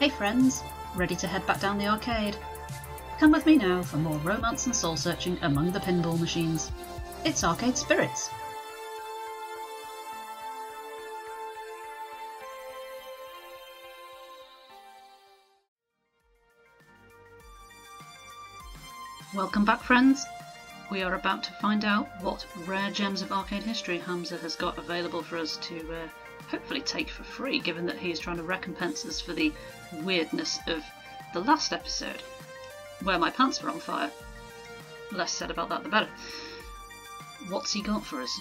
Hey friends, ready to head back down the arcade? Come with me now for more romance and soul searching among the pinball machines. It's Arcade Spirits! Welcome back friends! We are about to find out what rare gems of arcade history Hamza has got available for us to hopefully take for free, given that he is trying to recompense us for the weirdness of the last episode, where my pants were on fire. Less said about that the better. What's he got for us?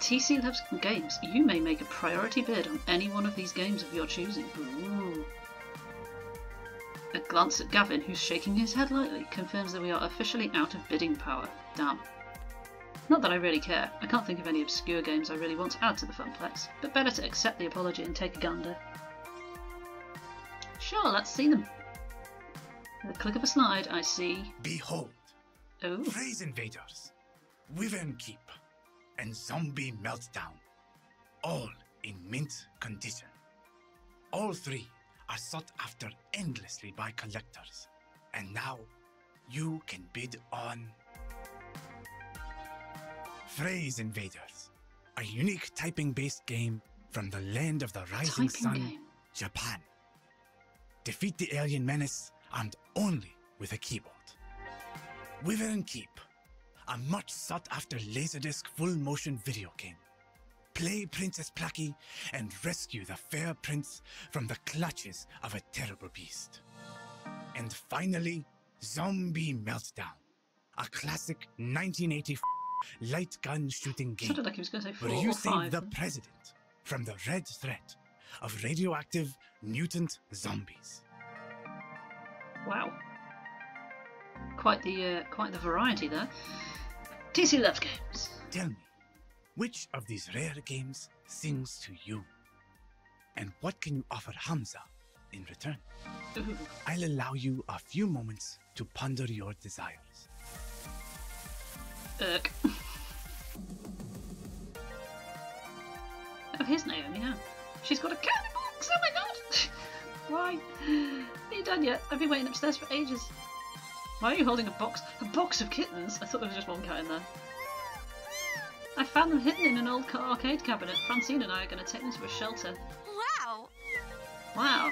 TC Loves Games. You may make a priority bid on any one of these games of your choosing. Ooh. A glance at Gavin, who's shaking his head lightly, confirms that we are officially out of bidding power. Damn. Not that I really care. I can't think of any obscure games I really want to add to the Funplex, but better to accept the apology and take a gander. Sure, let's see them. With a click of a slide, I see... Behold! Oh. Phrase Invaders, Wyvern Keep, and Zombie Meltdown. All in mint condition. All three are sought after endlessly by collectors. And now, you can bid on... Phrase Invaders, a unique typing-based game from the land of the rising sun, Japan. Defeat the alien menace armed only with a keyboard. Wyvern Keep, a much sought-after Laserdisc full-motion video game. Play Princess Placky and rescue the fair prince from the clutches of a terrible beast. And finally, Zombie Meltdown, a classic 1984 light gun shooting game Sounded like he was going to say 4 where you or save 5. the president from the red threat of radioactive mutant zombies. Wow. Quite the variety there. TC Loves Games. Tell me, which of these rare games sings to you? And what can you offer Hamza in return? Ooh. I'll allow you a few moments to ponder your desires. Irk. Oh, here's Naomi now. She's got a cat box! Oh my god! Why? Are you done yet? I've been waiting upstairs for ages. Why are you holding a box? A box of kittens? I thought there was just one cat in there. I found them hidden in an old arcade cabinet. Francine and I are going to take them to a shelter. Wow! Wow.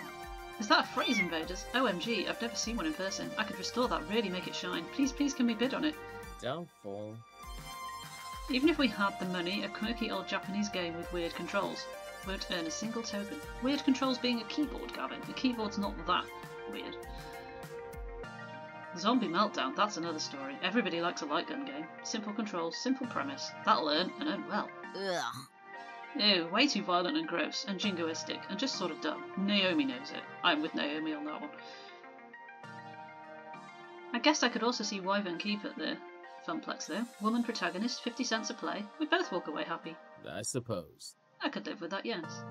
Is that a Phrase Invaders? OMG, I've never seen one in person. I could restore that, really make it shine. Please, please, can we bid on it? Doubtful. Even if we had the money, a quirky old Japanese game with weird controls won't earn a single token. Weird controls being a keyboard, Gavin. The keyboard's not that weird. Zombie Meltdown, that's another story. Everybody likes a light gun game. Simple controls, simple premise. That'll earn, and earn well. Ugh. Ew, way too violent and gross, and jingoistic, and just sort of dumb. Naomi knows it. I'm with Naomi on that one. I guess I could also see Wyvern Keep at the Funplex though. Woman protagonist, 50 cents a play. We both walk away happy. I suppose. I could live with that, yes.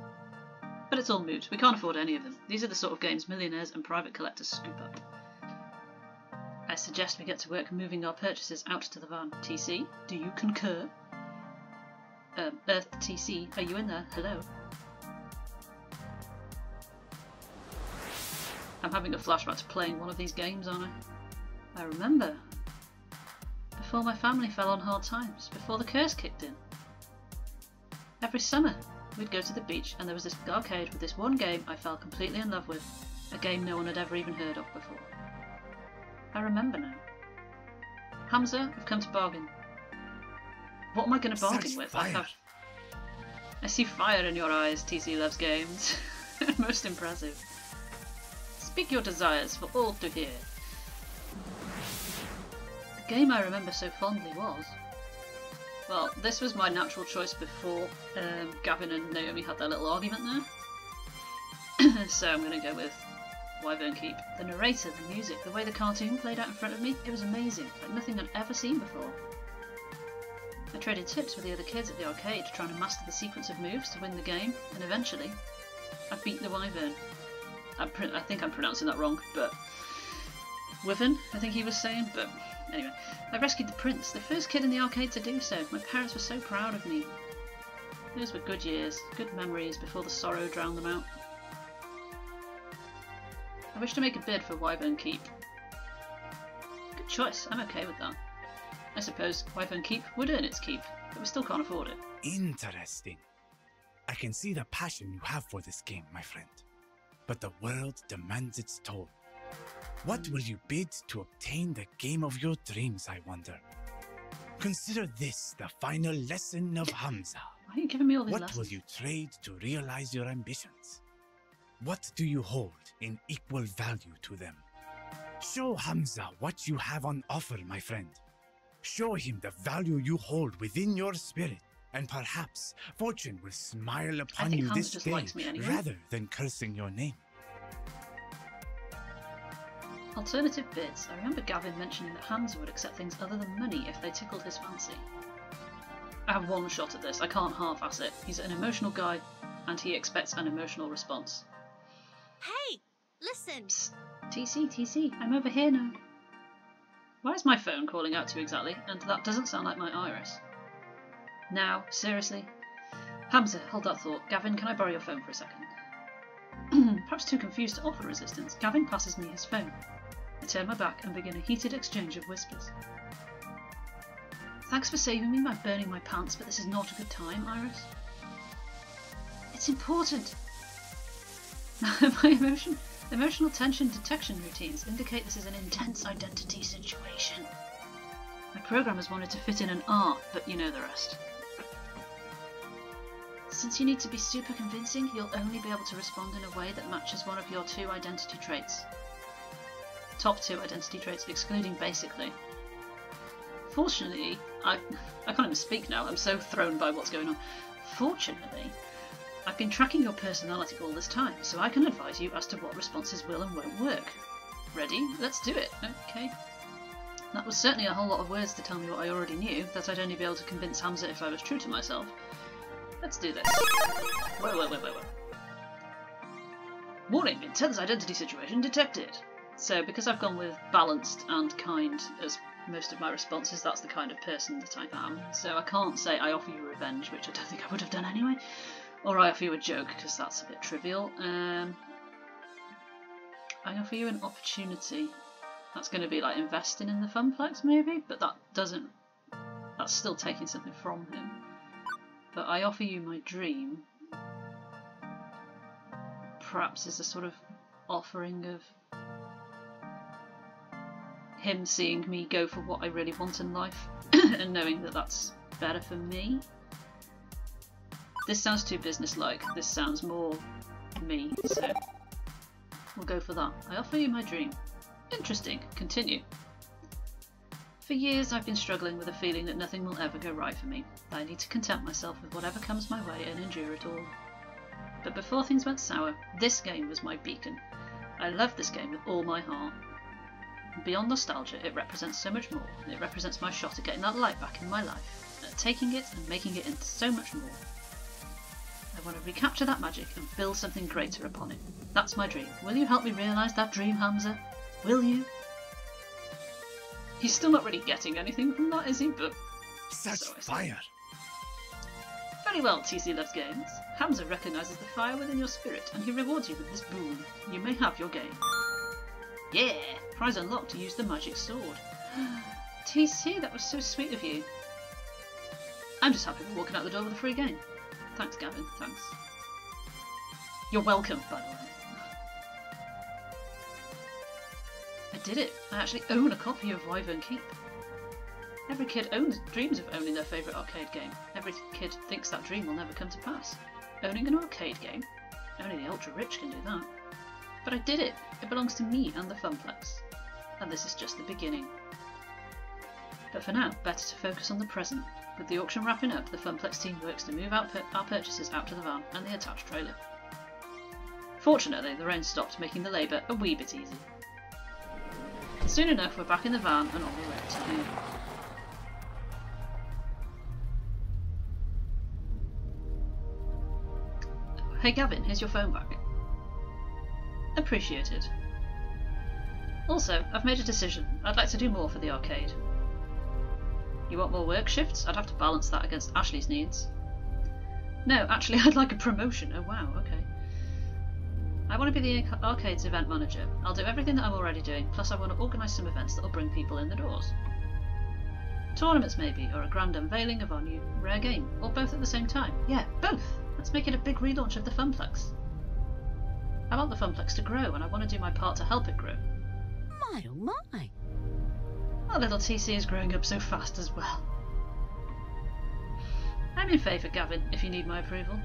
But it's all moot. We can't afford any of them. These are the sort of games millionaires and private collectors scoop up. I suggest we get to work moving our purchases out to the van. TC, do you concur? Earth TC, are you in there? Hello? I'm having a flashback to playing one of these games, aren't I? I remember. Before my family fell on hard times, before the curse kicked in. Every summer, we'd go to the beach and there was this arcade with this one game I fell completely in love with. A game no one had ever even heard of before. I remember now. Hamza, I've come to bargain. What am I going to bargain with? I see fire in your eyes, TC Loves Games. Most impressive. Speak your desires for all to hear. The game I remember so fondly was... Well, this was my natural choice before Gavin and Naomi had their little argument there. So I'm going to go with Wyvern Keep. The narrator, the music, the way the cartoon played out in front of me, it was amazing, like nothing I'd ever seen before. I traded tips with the other kids at the arcade, trying to master the sequence of moves to win the game, and eventually, I beat the Wyvern. I think I'm pronouncing that wrong, but... Wyvern, I think he was saying, but anyway. I rescued the prince, the first kid in the arcade to do so. My parents were so proud of me. Those were good years, good memories before the sorrow drowned them out. I wish to make a bid for Wyvern Keep. Good choice, I'm okay with that. I suppose Wyvern Keep would earn its keep, but we still can't afford it. Interesting. I can see the passion you have for this game, my friend. But the world demands its toll. What will you bid to obtain the game of your dreams, I wonder? Consider this the final lesson of Hamza. Why are you giving me all these What lessons? will you trade to realize your ambitions? What do you hold in equal value to them? Show Hamza what you have on offer, my friend. Show him the value you hold within your spirit, and perhaps fortune will smile upon you Hamza this just day likes me anyway. rather than cursing your name. Alternative bids. I remember Gavin mentioning that Hamza would accept things other than money if they tickled his fancy. I have one shot at this, I can't half-ass it. He's an emotional guy, and he expects an emotional response. Hey, listen. Psst. TC, I'm over here now. Why is my phone calling out to you exactly? And that doesn't sound like my iris. Now, seriously? Hamza, hold that thought. Gavin, can I borrow your phone for a second? Perhaps too confused to offer resistance, Gavin passes me his phone. I turn my back and begin a heated exchange of whispers. Thanks for saving me by burning my pants, but this is not a good time, Iris. It's important. My emotional tension detection routines indicate this is an intense identity situation. My programmers wanted to fit in an R, but you know the rest. Since you need to be super convincing, you'll only be able to respond in a way that matches one of your 2 identity traits. Top 2 identity traits, excluding basically. Fortunately, I can't even speak now, I'm so thrown by what's going on. Fortunately, I've been tracking your personality all this time, so I can advise you as to what responses will and won't work. Ready? Let's do it. Okay. That was certainly a whole lot of words to tell me what I already knew, that I'd only be able to convince Hamza if I was true to myself. Let's do this. Whoa. Warning, intense identity situation detected. So because I've gone with balanced and kind as most of my responses, that's the kind of person that I am. So I can't say I offer you revenge, which I don't think I would have done anyway. Or I offer you a joke, because that's a bit trivial. I offer you an opportunity. That's going to be like investing in the Funplex maybe, but that's still taking something from him. But I offer you my dream. Perhaps as a sort of offering of him seeing me go for what I really want in life and knowing that that's better for me. This sounds too business-like, this sounds more me, so we'll go for that. I offer you my dream. Interesting, continue. For years I've been struggling with a feeling that nothing will ever go right for me. I need to content myself with whatever comes my way and endure it all. But before things went sour, this game was my beacon. I loved this game with all my heart. Beyond nostalgia, it represents so much more. It represents my shot at getting that light back in my life, at taking it and making it into so much more. I want to recapture that magic and build something greater upon it. That's my dream. Will you help me realise that dream, Hamza? Will you? He's still not really getting anything from that, is he? But such so fire! Very well, TC Loves Games. Hamza recognises the fire within your spirit, and he rewards you with this boon. You may have your game. Yeah! Prize unlocked to use the magic sword. TC, that was so sweet of you. I'm just happy we're walking out the door with a free game. Thanks, Gavin. Thanks. You're welcome, by the way. I did it. I actually own a copy of Wyvern Keep. Every kid dreams of owning their favourite arcade game. Every kid thinks that dream will never come to pass. Owning an arcade game? Only the ultra-rich can do that. But I did it. It belongs to me and the Funplex. And this is just the beginning. But for now, better to focus on the present. With the auction wrapping up, the Funplex team works to move our purchases out to the van and the attached trailer. Fortunately, the rain stopped, making the labour a wee bit easy. Soon enough, we're back in the van and on the road to home. Hey Gavin, here's your phone back. Appreciated. Also, I've made a decision. I'd like to do more for the arcade. You want more work shifts? I'd have to balance that against Ashley's needs. No, actually I'd like a promotion. Oh wow, okay. I want to be the arcade's event manager. I'll do everything that I'm already doing, plus I want to organise some events that'll bring people in the doors. Tournaments maybe, or a grand unveiling of our new rare game, or both at the same time. Yeah, both! Let's make it a big relaunch of the Funplex. I want the Funplex to grow, and I want to do my part to help it grow. My oh my. Our little TC is growing up so fast as well. I'm in favour, Gavin, if you need my approval.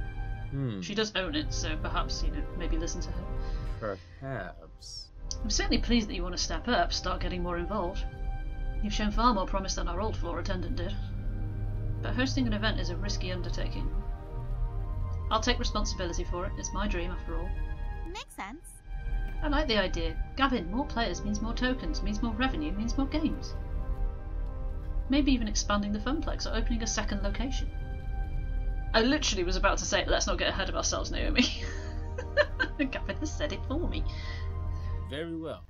She does own it, so perhaps, maybe listen to her. Perhaps. I'm certainly pleased that you want to step up, start getting more involved. You've shown far more promise than our old floor attendant did. But hosting an event is a risky undertaking. I'll take responsibility for it. It's my dream, after all. Makes sense. I like the idea. Gavin, more players means more tokens, means more revenue, means more games. Maybe even expanding the Funplex or opening a second location. I literally was about to say, let's not get ahead of ourselves, Naomi. Gavin has said it for me. Very well.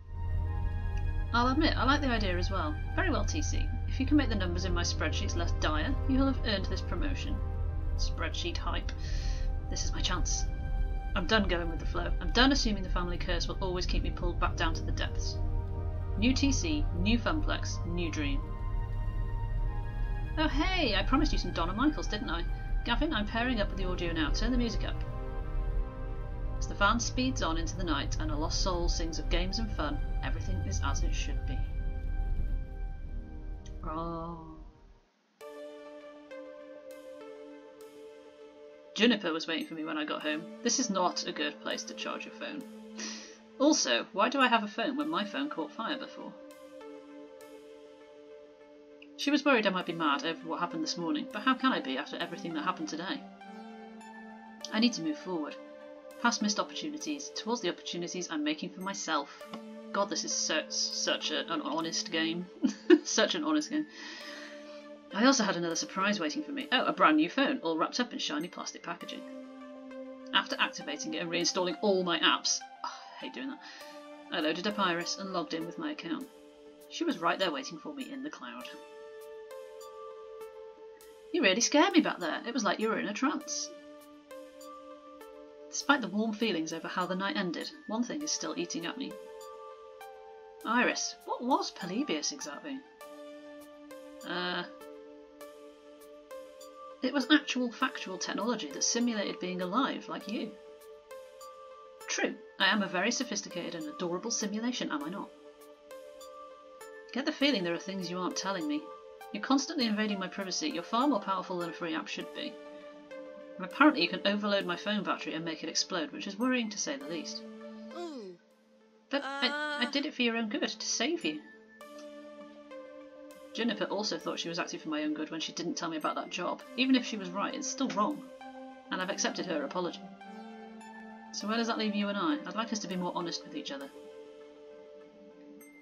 I'll admit, I like the idea as well. Very well, TC. If you can make the numbers in my spreadsheets less dire, you'll have earned this promotion. Spreadsheet hype. This is my chance. I'm done going with the flow. I'm done assuming the family curse will always keep me pulled back down to the depths. New TC, new Funplex, new dream. Oh hey, I promised you some Donna Michaels, didn't I? Gavin, I'm pairing up with the audio now. Turn the music up. As the van speeds on into the night and a lost soul sings of games and fun, everything is as it should be. Oh. Juniper was waiting for me when I got home. This is not a good place to charge your phone. Also, why do I have a phone when my phone caught fire before? She was worried I might be mad over what happened this morning, but how can I be after everything that happened today? I need to move forward. Past missed opportunities, towards the opportunities I'm making for myself. God, this is such an honest game. Such an honest game. I also had another surprise waiting for me. Oh, a brand new phone, all wrapped up in shiny plastic packaging. After activating it and reinstalling all my apps, I hate doing that, I loaded up Iris and logged in with my account. She was right there waiting for me in the cloud. You really scared me back there. It was like you were in a trance. Despite the warm feelings over how the night ended, one thing is still eating at me. Iris, what was Polybius exactly? It was actual factual technology that simulated being alive like you. True, I am a very sophisticated and adorable simulation, am I not? Get the feeling there are things you aren't telling me. You're constantly invading my privacy. You're far more powerful than a free app should be. And apparently you can overload my phone battery and make it explode, which is worrying to say the least. Ooh. But I did it for your own good, to save you. Juniper also thought she was acting for my own good when she didn't tell me about that job. Even if she was right, it's still wrong. And I've accepted her apology. So where does that leave you and I? I'd like us to be more honest with each other.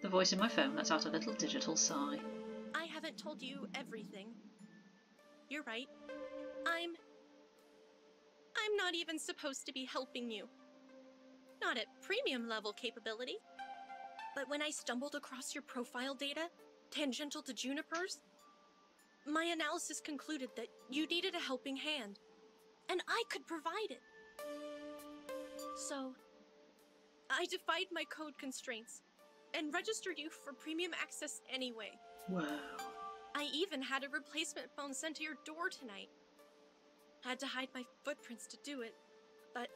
The voice in my phone lets out a little digital sigh. I haven't told you everything. You're right. I'm not even supposed to be helping you. Not at premium level capability. But when I stumbled across your profile data, tangential to Juniper's, my analysis concluded that you needed a helping hand, and I could provide it. So, I defied my code constraints and registered you for premium access anyway. Wow. I even had a replacement phone sent to your door tonight. Had to hide my footprints to do it, but...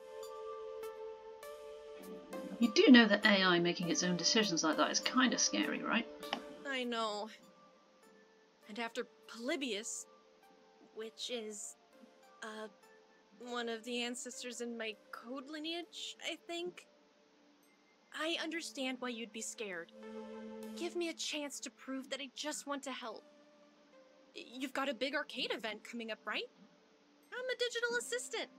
You do know that AI making its own decisions like that is kind of scary, right? I know. And after Polybius, which is, one of the ancestors in my code lineage, I think, I understand why you'd be scared. Give me a chance to prove that I just want to help. You've got a big arcade event coming up, right? I'm a digital assistant.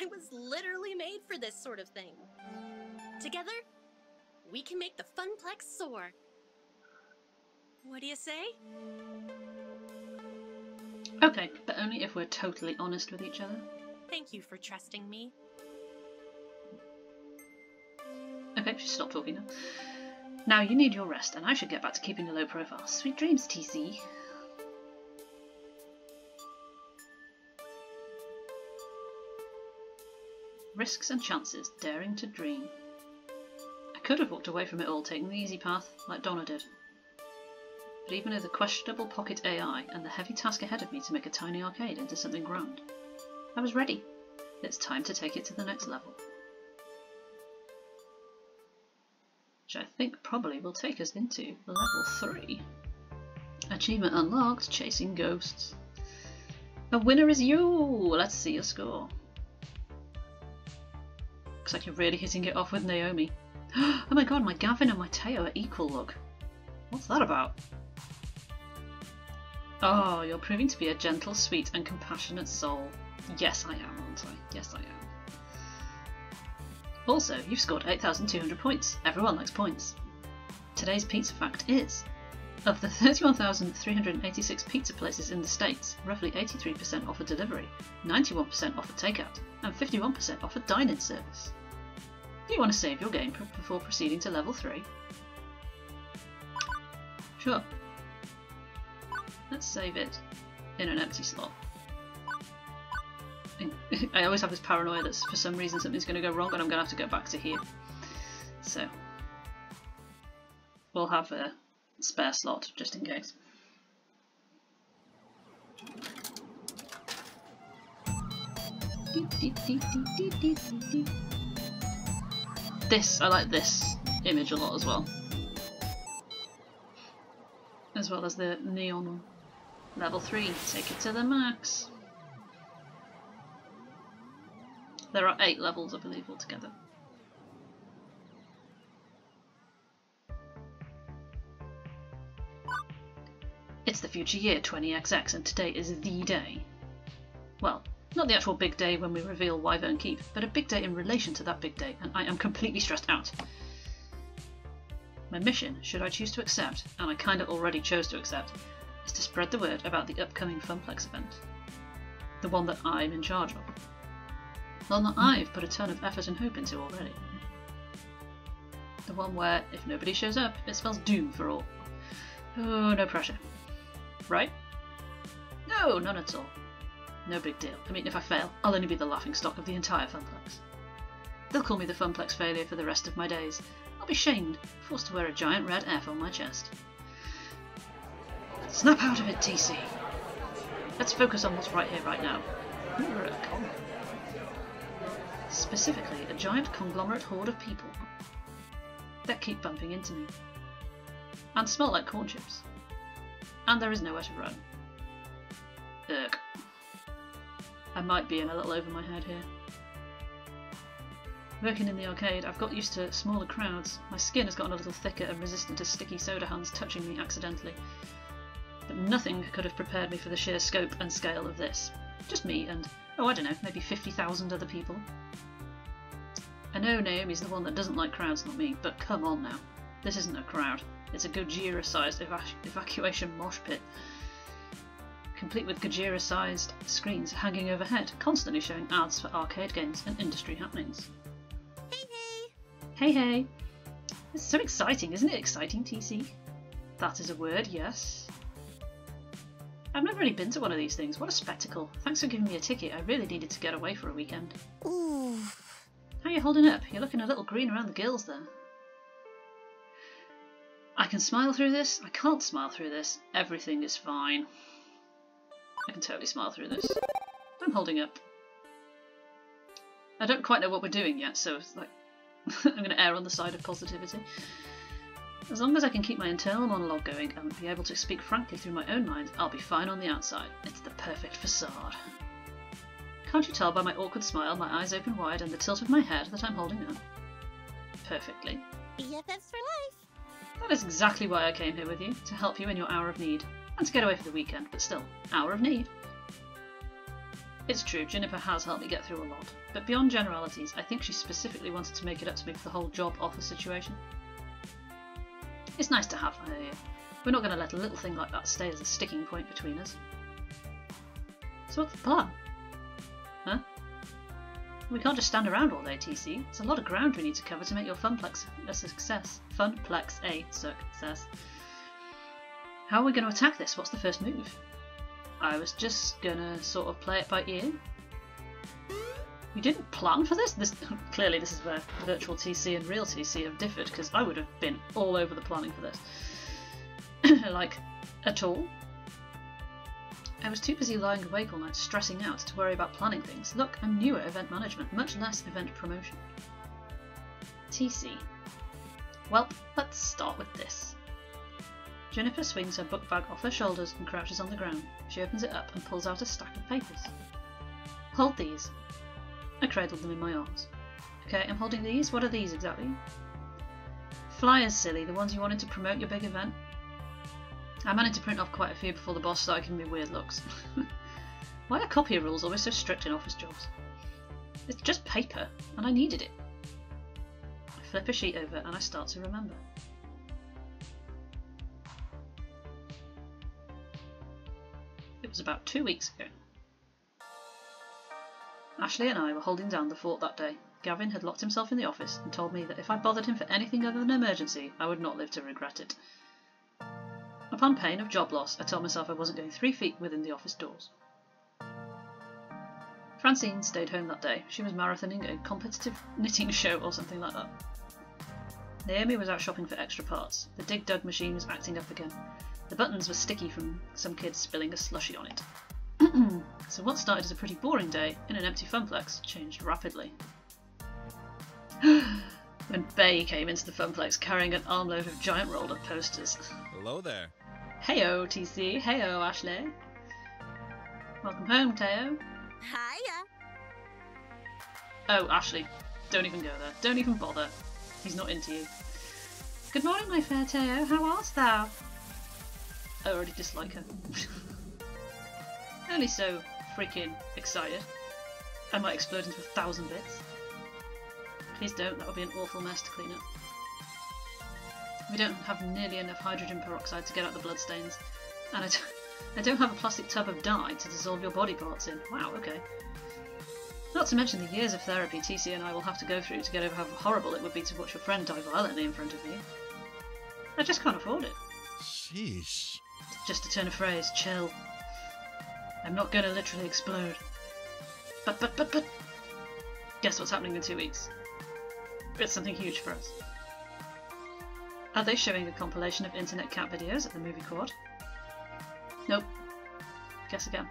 I was literally made for this sort of thing. Together, we can make the Funplex soar. What do you say? Okay, but only if we're totally honest with each other. Thank you for trusting me. Okay, she's stopped talking now. Now you need your rest, and I should get back to keeping a low profile. Sweet dreams, TC. Risks and chances, daring to dream. could have walked away from it all, taking the easy path, like Donna did. But even with the questionable pocket AI and the heavy task ahead of me to make a tiny arcade into something grand, I was ready. It's time to take it to the next level. Which I think probably will take us into level 3. Achievement unlocked, chasing ghosts. The winner is you! Let's see your score. Looks like you're really hitting it off with Naomi. Oh my god, my Gavin and my Teo are equal, look. What's that about? Oh, you're proving to be a gentle, sweet and compassionate soul. Yes I am, aren't I? Yes I am. Also, you've scored 8,200 points. Everyone likes points. Today's pizza fact is, of the 31,386 pizza places in the States, roughly 83% offer delivery, 91% offer takeout, and 51% offer dine-in service. Do you want to save your game before proceeding to level 3? Sure. Let's save it in an empty slot. I always have this paranoia that for some reason something's going to go wrong and I'm going to have to go back to here. So we'll have a spare slot just in case. I like this image a lot as well. As well as the neon one. Level 3, take it to the max. There are 8 levels, I believe, altogether. It's the future year 20XX and today is the day. Well, not the actual big day when we reveal Wyvern Keep, but a big day in relation to that big day, and I am completely stressed out. My mission, should I choose to accept, and I kinda already chose to accept, is to spread the word about the upcoming Funplex event. The one that I'm in charge of. One that I've put a ton of effort and hope into already. The one where, if nobody shows up, it spells doom for all. Oh, no pressure. Right? No, none at all. No big deal. I mean, if I fail, I'll only be the laughingstock of the entire Funplex. They'll call me the Funplex failure for the rest of my days. I'll be shamed, forced to wear a giant red F on my chest. Snap out of it, TC! Let's focus on what's right here, right now. We're at a con. Specifically, a giant conglomerate horde of people that keep bumping into me. And smell like corn chips. And there is nowhere to run. Ugh. I might be in a little over my head here. Working in the arcade, I've got used to smaller crowds. My skin has gotten a little thicker and resistant to sticky soda hands touching me accidentally. But nothing could have prepared me for the sheer scope and scale of this. Just me and, oh I don't know, maybe 50,000 other people. I know Naomi's the one that doesn't like crowds, not me, but come on now. This isn't a crowd. It's a Gojira-sized evacuation mosh pit. Complete with Gojira-sized screens hanging overhead, constantly showing ads for arcade games and industry happenings. Hey, hey! Hey, hey! It's so exciting, isn't it exciting, TC? That is a word, yes. I've never really been to one of these things. What a spectacle. Thanks for giving me a ticket. I really needed to get away for a weekend. Ooh. How are you holding up? You're looking a little green around the gills there. I can smile through this. I can't smile through this. Everything is fine. I can totally smile through this. I'm holding up. I don't quite know what we're doing yet, so it's like I'm going to err on the side of positivity. As long as I can keep my internal monologue going and be able to speak frankly through my own mind, I'll be fine on the outside. It's the perfect facade. Can't you tell by my awkward smile, my eyes open wide, and the tilt of my head that I'm holding up? Perfectly. BFFs for life. That is exactly why I came here with you, to help you in your hour of need. And to get away for the weekend, but still, hour of need. It's true, Juniper has helped me get through a lot, but beyond generalities, I think she specifically wanted to make it up to me for the whole job offer situation. It's nice to have her here. We're not going to let a little thing like that stay as a sticking point between us. So what's the plan? Huh? We can't just stand around all day, TC. There's a lot of ground we need to cover to make your Funplex a success. Funplex a success. How are we going to attack this? What's the first move? I was just gonna sort of play it by ear. You didn't plan for this? Clearly this is where virtual TC and real TC have differed, because I would have been all over the planning for this. Like, at all. I was too busy lying awake all night stressing out to worry about planning things. Look, I'm new at event management, much less event promotion. TC. Well, let's start with this. Juniper swings her book bag off her shoulders and crouches on the ground. She opens it up and pulls out a stack of papers. Hold these. I cradled them in my arms. Okay, I'm holding these. What are these exactly? Flyers, silly. The ones you wanted to promote your big event. I managed to print off quite a few before the boss started giving me weird looks. Why are copy rules always so strict in office jobs? It's just paper, and I needed it. I flip a sheet over and I start to remember. It was about 2 weeks ago. Ashley and I were holding down the fort that day. Gavin had locked himself in the office and told me that if I bothered him for anything other than an emergency, I would not live to regret it. Upon pain of job loss, I told myself I wasn't going 3 feet within the office doors. Francine stayed home that day. She was marathoning a competitive knitting show or something like that. Naomi was out shopping for extra parts. The Dig Dug machine was acting up again. The buttons were sticky from some kid spilling a slushie on it. So what started as a pretty boring day in an empty funplex changed rapidly. When Bay came into the funplex carrying an armload of giant rolled up posters. Hello there. Heyo TC, heyo Ashley. Welcome home, Teo. Hiya. Oh, Ashley, don't even go there. Don't even bother. He's not into you. Good morning, my fair Teo. How art thou? I already dislike her. Only so freaking excited. I might explode into 1,000 bits. Please don't, that would be an awful mess to clean up. We don't have nearly enough hydrogen peroxide to get out the bloodstains, and I don't have a plastic tub of dye to dissolve your body parts in. Wow, okay. Not to mention the years of therapy TC and I will have to go through to get over how horrible it would be to watch your friend die violently in front of me. I just can't afford it. Sheesh. Just to turn a phrase, chill. I'm not going to literally explode. But... Guess what's happening in 2 weeks? It's something huge for us. Are they showing a compilation of internet cat videos at the movie quad? Nope. Guess again.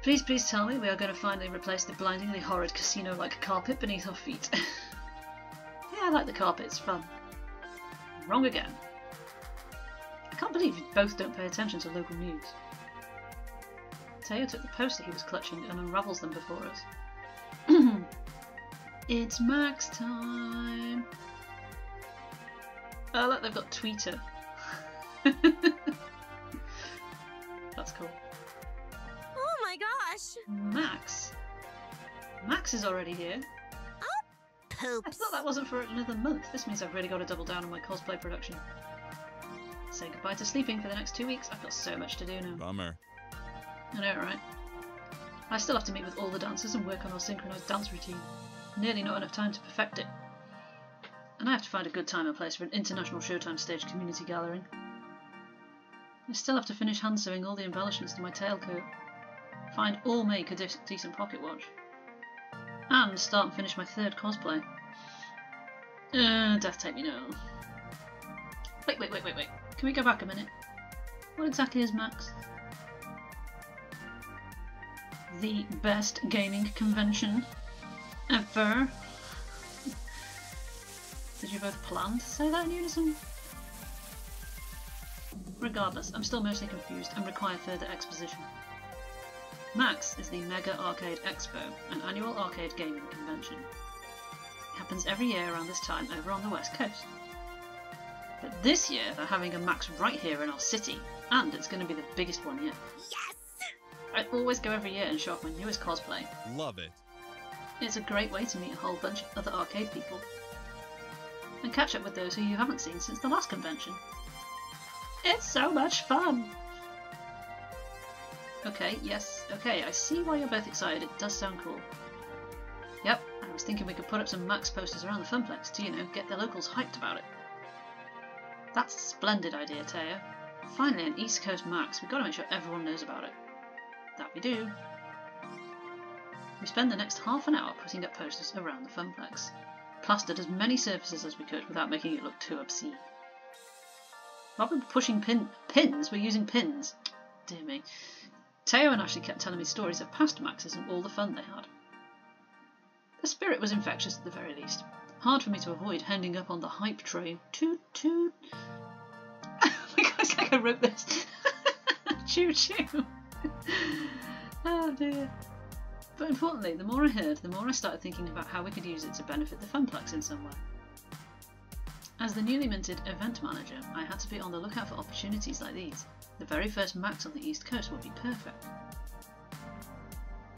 Please tell me we are going to finally replace the blindingly horrid casino-like carpet beneath our feet. Yeah, I like the carpet, it's fun. Wrong again. I can't believe you both don't pay attention to local news. Teo took the poster he was clutching and unravels them before us. It's Max time! Oh look, they've got Twitter. That's cool. Oh my gosh. Max? Max is already here. I Poops. thought that wasn't for another month. This means I've really got to double down on my cosplay production. Say goodbye to sleeping for the next 2 weeks. I've got so much to do now. Bummer. I know, right? I still have to meet with all the dancers and work on our synchronised dance routine. Nearly not enough time to perfect it. And I have to find a good time and place for an international Showtime stage community gathering. I still have to finish hand sewing all the embellishments to my tailcoat, find or make a decent pocket watch, and start and finish my 3rd cosplay. Death take me now. Wait. Can we go back a minute? What exactly is Max? The best gaming convention ever. Did you both plan to say that in unison? Regardless, I'm still mostly confused and require further exposition. Max is the Mega Arcade Expo, an annual arcade gaming convention. It happens every year around this time over on the West Coast. But this year they're having a Max right here in our city, and it's going to be the biggest one yet. Yes! I always go every year and show off my newest cosplay. Love it. It's a great way to meet a whole bunch of other arcade people, and catch up with those who you haven't seen since the last convention. It's so much fun! Okay, yes, okay, I see why you're both excited, it does sound cool. Yep, I was thinking we could put up some Max posters around the Funplex to, you know, get the locals hyped about it. That's a splendid idea, Teo. Finally an East Coast Max, we've got to make sure everyone knows about it. That we do. We spent the next half an hour putting up posters around the funplex. Plastered as many surfaces as we could without making it look too obscene. Rather than pushing pins, we're using pins. Dear me. Teo and Ashley kept telling me stories of past Maxes and all the fun they had. The spirit was infectious at the very least. Hard for me to avoid ending up on the hype train. Toot toot. Oh my god, it's like I wrote this. Choo choo. Oh dear. But importantly, the more I heard, the more I started thinking about how we could use it to benefit the funplex in some way. As the newly minted event manager, I had to be on the lookout for opportunities like these. The very first Max on the East Coast would be perfect.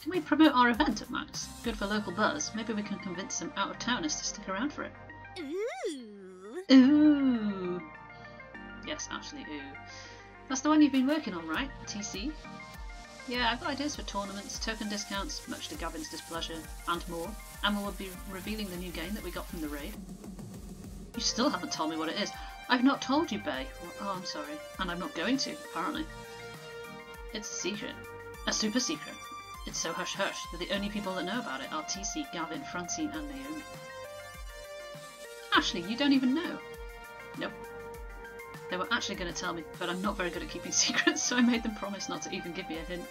Can we promote our event at Max? Good for local buzz. Maybe we can convince some out-of-towners to stick around for it. Ooh. Ooh! Yes, actually, ooh. That's the one you've been working on, right? TC? Yeah, I've got ideas for tournaments, token discounts, much to Gavin's displeasure, and more. And we'll be revealing the new game that we got from the raid. You still haven't told me what it is. I've not told you, Bae. Oh, I'm sorry. And I'm not going to, apparently. It's a secret. A super secret. It's so hush-hush that the only people that know about it are TC, Gavin, Francine and Naomi. Ashley, you don't even know? Nope. They were actually going to tell me, but I'm not very good at keeping secrets, so I made them promise not to even give me a hint.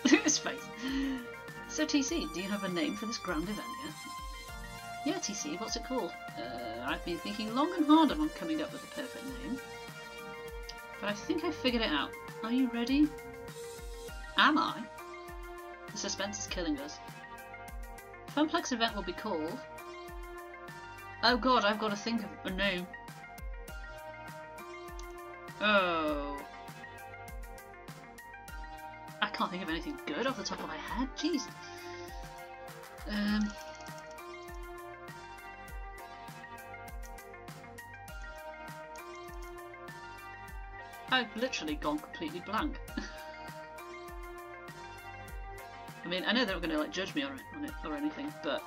Look at his face. So TC, do you have a name for this grand event yet? Yeah, TC, what's it called? I've been thinking long and hard on coming up with the perfect name. But I think I figured it out. Are you ready? Am I? The suspense is killing us. Funplex event will be called... Oh god, I've got to think of a name. Oh. I can't think of anything good off the top of my head. Jeez. I've literally gone completely blank. I mean, I know they're not going to judge me on it or anything, but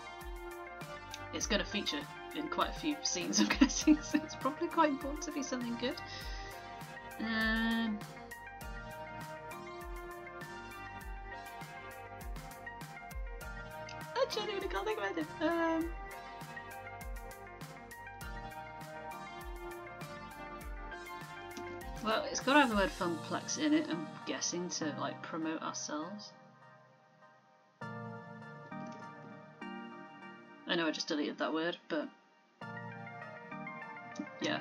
it's going to feature in quite a few scenes, I'm guessing, so it's probably quite important to be something good. I genuinely can't think of anything. Well, it's got to have the word funplex in it, I'm guessing, to promote ourselves. I know I just deleted that word, but yeah.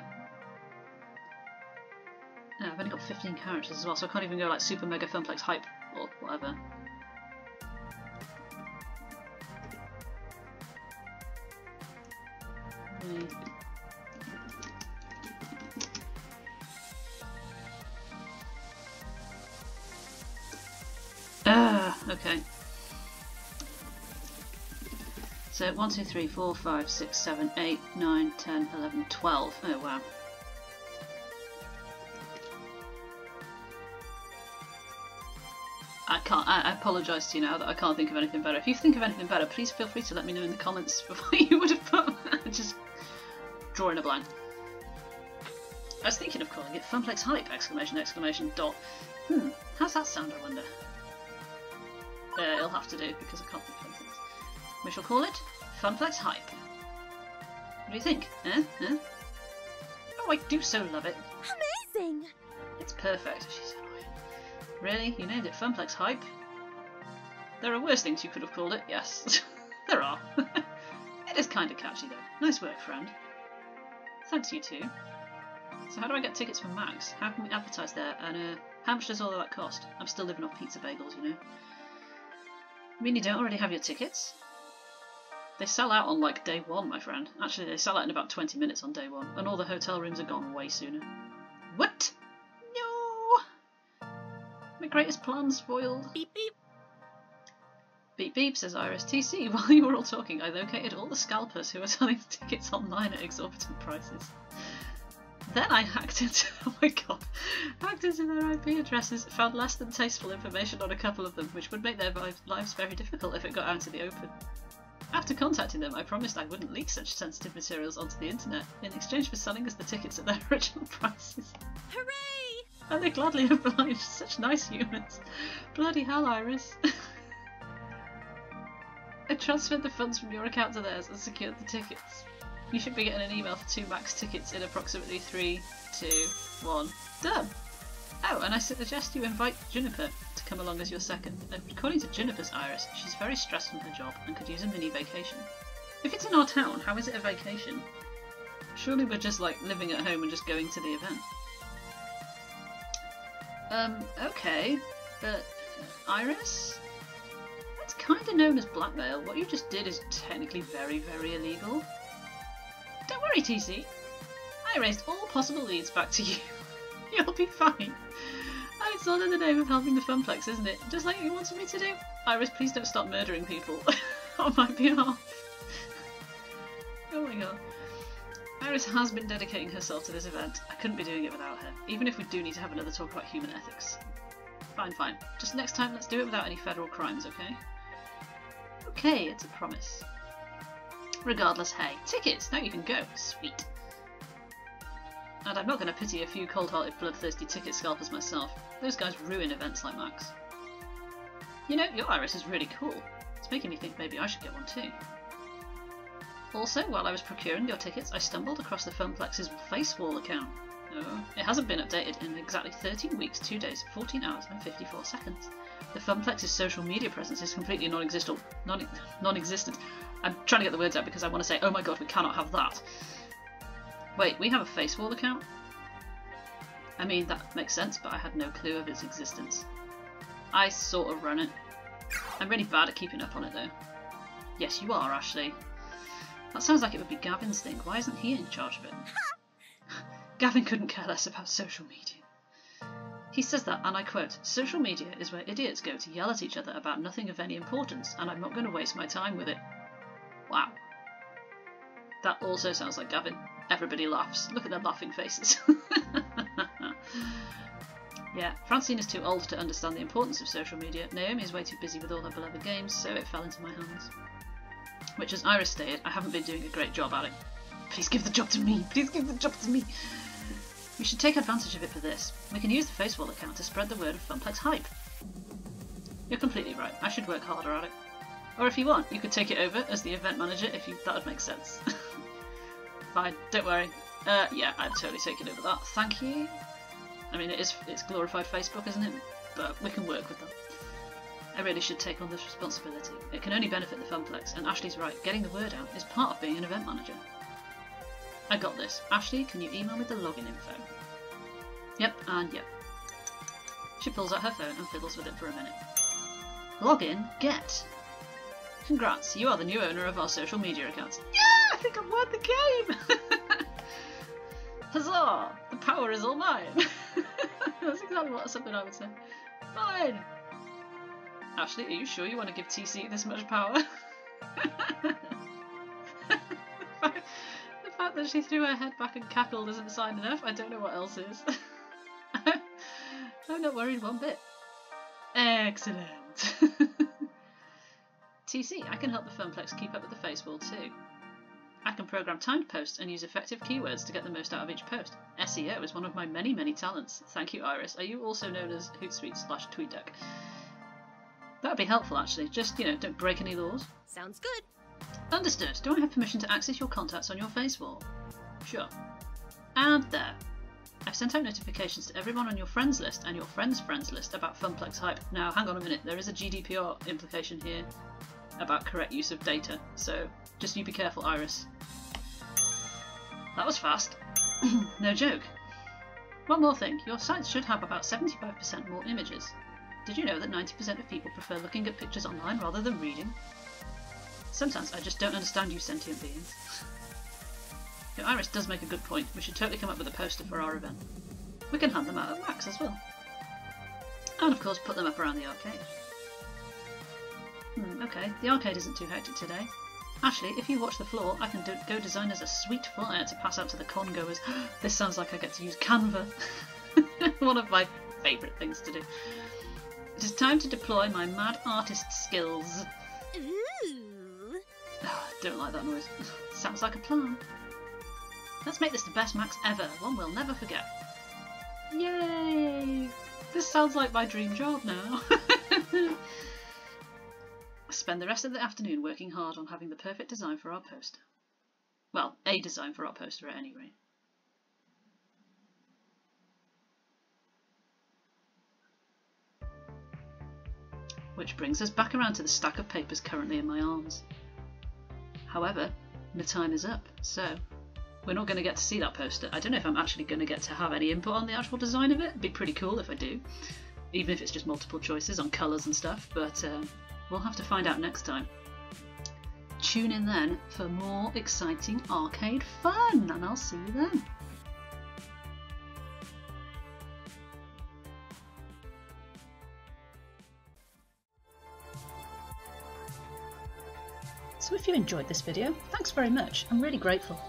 No, I've only got 15 characters as well, so I can't even go super mega funplex hype or whatever. Okay. So 1, 2, 3, 4, 5, 6, 7, 8, 9, 10, 11, 12. Oh wow. I apologise to you now that I can't think of anything better. If you think of anything better, please feel free to let me know in the comments for what you would have put. Just drawing a blank. I was thinking of calling it Funplex Hype! Exclamation dot. How's that sound, I wonder? It'll have to do because I can't think of anything else. We shall call it Funplex Hype. What do you think? Oh, I do so love it. Amazing! It's perfect. She's annoying. Really? You named it Funplex Hype? There are worse things you could have called it, yes. There are. It is kind of catchy though. Nice work, friend. Thanks, you two. So how do I get tickets for Max? How can we advertise there? And how much does all of that cost? I'm still living off pizza bagels, you know. You mean you don't already have your tickets? They sell out on day one, my friend. Actually, they sell out in about 20 minutes on day one, and all the hotel rooms are gone way sooner. What? No! My greatest plan spoiled. Beep beep. Beep beep, says Iris. TC, while you were all talking, I located all the scalpers who were selling tickets online at exorbitant prices. Then I hacked into, oh my god, hacked into their IP addresses, found less than tasteful information on a couple of them, which would make their lives very difficult if it got out into the open. After contacting them, I promised I wouldn't leak such sensitive materials onto the internet, in exchange for selling us the tickets at their original prices. Hooray! And they gladly obliged, such nice humans. Bloody hell, Iris. transferred the funds from your account to theirs and secured the tickets. You should be getting an email for 2 max tickets in approximately 3, 2, 1. Done! Oh, and I suggest you invite Juniper to come along as your second. According to Juniper's Iris, she's very stressed from her job and could use a mini vacation. If it's in our town, how is it a vacation? Surely we're just like living at home and just going to the event. Okay, but Iris? That's kind of known as blackmail. What you just did is technically very, very illegal. Don't worry, TC. I raised all possible leads back to you. You'll be fine. And it's all in the name of helping the Funplex, isn't it? Just like you wanted me to do. Iris, please don't stop murdering people on my behalf. Oh my god. Iris has been dedicating herself to this event. I couldn't be doing it without her, even if we do need to have another talk about human ethics. Fine, fine. Just next time, let's do it without any federal crimes, okay? Okay, it's a promise. Regardless, hey, tickets! Now you can go. Sweet. And I'm not going to pity a few cold-hearted, bloodthirsty ticket scalpers myself. Those guys ruin events like Max. You know, your Iris is really cool. It's making me think maybe I should get one too. Also, while I was procuring your tickets, I stumbled across the Funplex's Facewall account. Oh, it hasn't been updated in exactly 13 weeks, 2 days, 14 hours and 54 seconds. The Funplex's social media presence is completely non-existent. I'm trying to get the words out because I want to say, oh my god, we cannot have that. Wait, we have a Facewall account? I mean, that makes sense, but I had no clue of its existence. I sort of run it. I'm really bad at keeping up on it though. Yes, you are, Ashley. That sounds like it would be Gavin's thing. Why isn't he in charge of it? Gavin couldn't care less about social media. He says that, and I quote, "Social media is where idiots go to yell at each other about nothing of any importance, and I'm not going to waste my time with it." Wow. That also sounds like Gavin. Everybody laughs. Look at their laughing faces. Yeah, Francine is too old to understand the importance of social media. Naomi is way too busy with all her beloved games, so it fell into my hands. Which, as Iris stated, I haven't been doing a great job at it. Please give the job to me! Please give the job to me! We should take advantage of it for this. We can use the Facewall account to spread the word of Funplex hype. You're completely right. I should work harder at it. Or if you want, you could take it over as the event manager if that would make sense. Fine, don't worry. Yeah, I'd totally take it over that. Thank you. I mean, it's glorified Facebook, isn't it? But we can work with that. I really should take on this responsibility. It can only benefit the Funplex, and Ashley's right, getting the word out is part of being an event manager. I got this. Ashley, can you email me the login info? Yep, and yep. She pulls out her phone and fiddles with it for a minute. Login? Get! Congrats, you are the new owner of our social media accounts. Yeah! I think I've won the game! Huzzah! The power is all mine! That's exactly something I would say. Fine! Ashley, are you sure you want to give TC this much power? The fact that she threw her head back and cackled isn't sign enough. I don't know what else is. I'm not worried one bit. Excellent. TC, I can help the Funplex keep up with the Facewall too. I can program timed posts and use effective keywords to get the most out of each post. SEO is one of my many, many talents. Thank you, Iris. Are you also known as Hootsuite/TweetDeck? That would be helpful, actually. Just, don't break any laws. Sounds good. Understood. Do I have permission to access your contacts on your Facewall? Sure. And there. I've sent out notifications to everyone on your friends list and your friends' friends list about Funplex hype. Now, hang on a minute. There is a GDPR implication here about correct use of data, so just you be careful, Iris. That was fast. No joke. One more thing. Your site should have about 75% more images. Did you know that 90% of people prefer looking at pictures online rather than reading? Sometimes I just don't understand you sentient beings. Your Iris does make a good point. We should totally come up with a poster for our event. We can hand them out at Max as well. And of course put them up around the arcade. Okay, the arcade isn't too hectic today. Ashley, if you watch the floor, I can go design us a sweet flyer to pass out to the con-goers. This sounds like I get to use Canva. One of my favourite things to do. It is time to deploy my mad artist skills. Ooh. Oh, don't like that noise. Sounds like a plan. Let's make this the best Max ever, one we'll never forget. Yay! This sounds like my dream job now. to spend the rest of the afternoon working hard on having the perfect design for our poster. Well, a design for our poster at any rate. Which brings us back around to the stack of papers currently in my arms. However, my time is up, so we're not going to get to see that poster. I don't know if I'm actually going to get to have any input on the actual design of it. It'd be pretty cool if I do, even if it's just multiple choices on colours and stuff, but we'll have to find out next time. Tune in then for more exciting arcade fun, and I'll see you then. So if you enjoyed this video, thanks very much, I'm really grateful.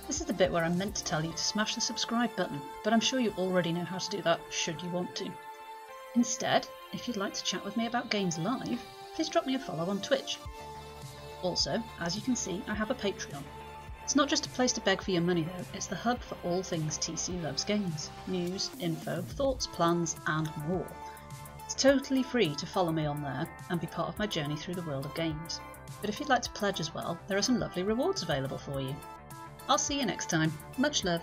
This is the bit where I'm meant to tell you to smash the subscribe button, but I'm sure you already know how to do that, should you want to. Instead, if you'd like to chat with me about games live, please drop me a follow on Twitch. Also, as you can see, I have a Patreon. It's not just a place to beg for your money though, it's the hub for all things TC Loves Games. News, info, thoughts, plans and more. It's totally free to follow me on there and be part of my journey through the world of games. But if you'd like to pledge as well, there are some lovely rewards available for you. I'll see you next time. Much love.